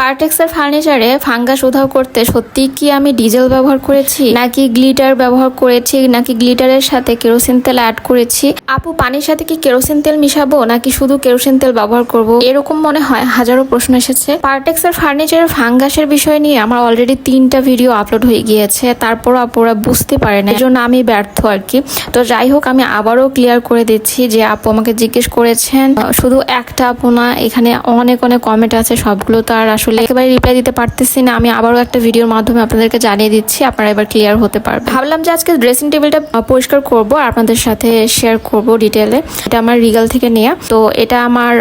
পার্টেক্সের ফার্নিচারে fungus উধাও করতে সত্যি কি আমি ডিজেল ব্যবহার করেছি নাকি গ্লিটার ব্যবহার করেছি নাকি গ্লিটারের সাথে কেরোসিন তেল অ্যাড করেছি? আপু পানির সাথে কি কেরোসিন তেল মিশাবো নাকি শুধু কেরোসিন তেল ব্যবহার করব? এরকম মনে হয় হাজারো প্রশ্ন এসেছে। পার্টেক্সের ফার্নিচারের ফাঙ্গাসের বিষয় নিয়ে আমার অলরেডি 3টা ভিডিও আপলোড হয়ে গিয়েছে, তারপরও আপুরা বুঝতে পারে না, এই জন্য আমি ব্যর্থ আর কি। তো যাই হোক, আমি আবারও ক্লিয়ার করে দিচ্ছি যে আপু আমাকে জিজ্ঞেস করেছেন, শুধু একটা আপু না, এখানে অনেক অনেক কমেন্ট আছে, সবগুলো তো আর আসলে একেবারে রিপ্লাই দিতে পারতেছি না। আমি আবারও একটা ভিডিওর মাধ্যমে আপনাদেরকে জানিয়ে দিচ্ছি, আপনারা এবার ক্লিয়ার হতে পারবেন। ভাবলাম যে আজকে ড্রেসিং টেবিলটা পরিষ্কার করব আর আপনাদের সাথে শেয়ার করব ডিটেলে। এটা আমার রিগাল থেকে নেওয়া, তো এটা আমার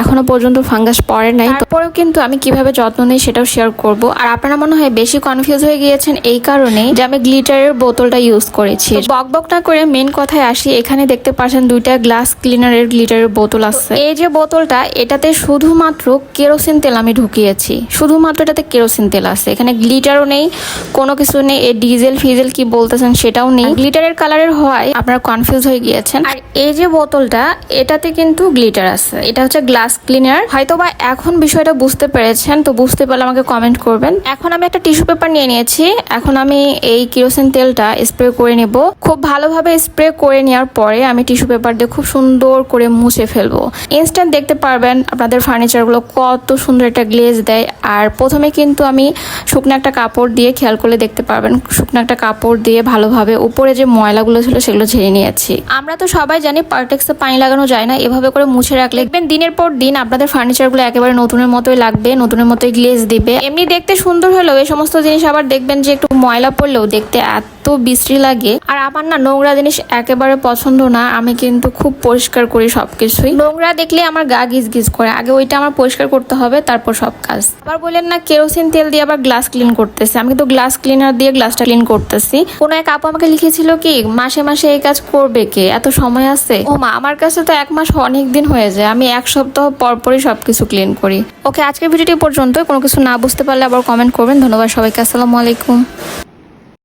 এখনো পর্যন্ত ফাঙ্গাস পড়ে নাই, তারপরেও কিন্তু আমি কিভাবে যত্ন নিই সেটাও শেয়ার করব। আর আপনারা মনে হয় বেশি কনফিউজ হয়ে গিয়েছেন এই কারণে যে আমি গ্লিটারের বোতলটা ইউজ করেছি। বক বক না করে মেন কথায় আসি। এখানে দেখতে পাচ্ছেন 2টা গ্লাস ক্লিনারের গ্লিটারের বোতল আছে। এই যে বোতলটা, এটাতে শুধুমাত্র কেরোসিন তেল আমি ঢুকিয়েছি, শুধুমাত্র এটাতে কেরোসিন তেল আছে, এখানে গ্লিটারও নেই, কোনো কিছু নেই। এই ডিজেল ফিজেল কি বলতেছেন সেটাও নেই। গ্লিটারের কালারের হয় আপনারা কনফিউজ হয়ে গিয়েছেন। আর এই যে বোতলটা, এটাতে কিন্তু গ্লিটার আছে, এটা হচ্ছে গ্লাস ক্লিনার। হয়তোবা এখন বিষয়টা বুঝতে পেরেছেন, তো বুঝতে পারলে আমাকে কমেন্ট করবেন। এখন আমি একটা টিস্যু পেপার নিয়ে নিয়েছি, এখন আমি এই কেরোসিন তেলটা স্প্রে করে নেব। খুব ভালোভাবে স্প্রে করে নেওয়ার পরে আমি টিস্যু পেপার দিয়ে খুব সুন্দর করে মুছে ফেলবো। ইনস্ট্যান্ট দেখতে পারবেন আপনাদের ফার্নিচারগুলো কত সুন্দর একটা গ্লেজ দেয়। আর প্রথমে কিন্তু আমি শুকনো একটা কাপড় দিয়ে, খেয়াল করলে দেখতে পারবেন, শুকনো একটা কাপড় দিয়ে ভালোভাবে উপরে যে ময়লাগুলো ছিল সেগুলো ঝেড়ে নিয়েছি। আমরা তো সবাই জানি পার্টেক্সে পানি লাগানো যায় না, এভাবে করে মুছে রাখলে দেখবেন দিনের পর দিন আপনাদের ফার্নিচারগুলো একেবারে নতুনের মতোই লাগবে, নতুনের মতোই গ্লেজ দিবে। এমনি দেখতে সুন্দর হলেও এই সমস্ত জিনিস আবার দেখবেন যে একটু ময়লা পড়লেও দেখতে এত বিশ্রী লাগে। আর আমার না নোংরা জিনিস একেবারে পছন্দ না, আমি কিন্তু খুব পরিষ্কার করি সবকিছুই। নোংরা দেখলে আমার গা গিজ গিজ করে, আগে ওইটা আমার পরিষ্কার করতে হবে, তারপর সব কাজ। আবার বললেন না কেরোসিন তেল দিয়ে আবার গ্লাস ক্লিন করতেছে, আমি কিন্তু গ্লাস ক্লিনার দিয়ে গ্লাসটা ক্লিন করতেছি। কোনো এক আপু আমাকে লিখেছিল কি মাসে মাসে এই কাজ করবে কে, এত সময় আছে? ও মা, আমার কাছে তো 1 মাস অনেক দিন হয়ে যায়, আমি 1 সপ্তাহ পরপরই সবকিছু ক্লিন করি। ওকে, আজকের ভিডিওটি পর্যন্ত। কোনো কিছু না বুঝতে পারলে আবার কমেন্ট করবেন। ধন্যবাদ সবাইকে, আসসালামু আলাইকুম।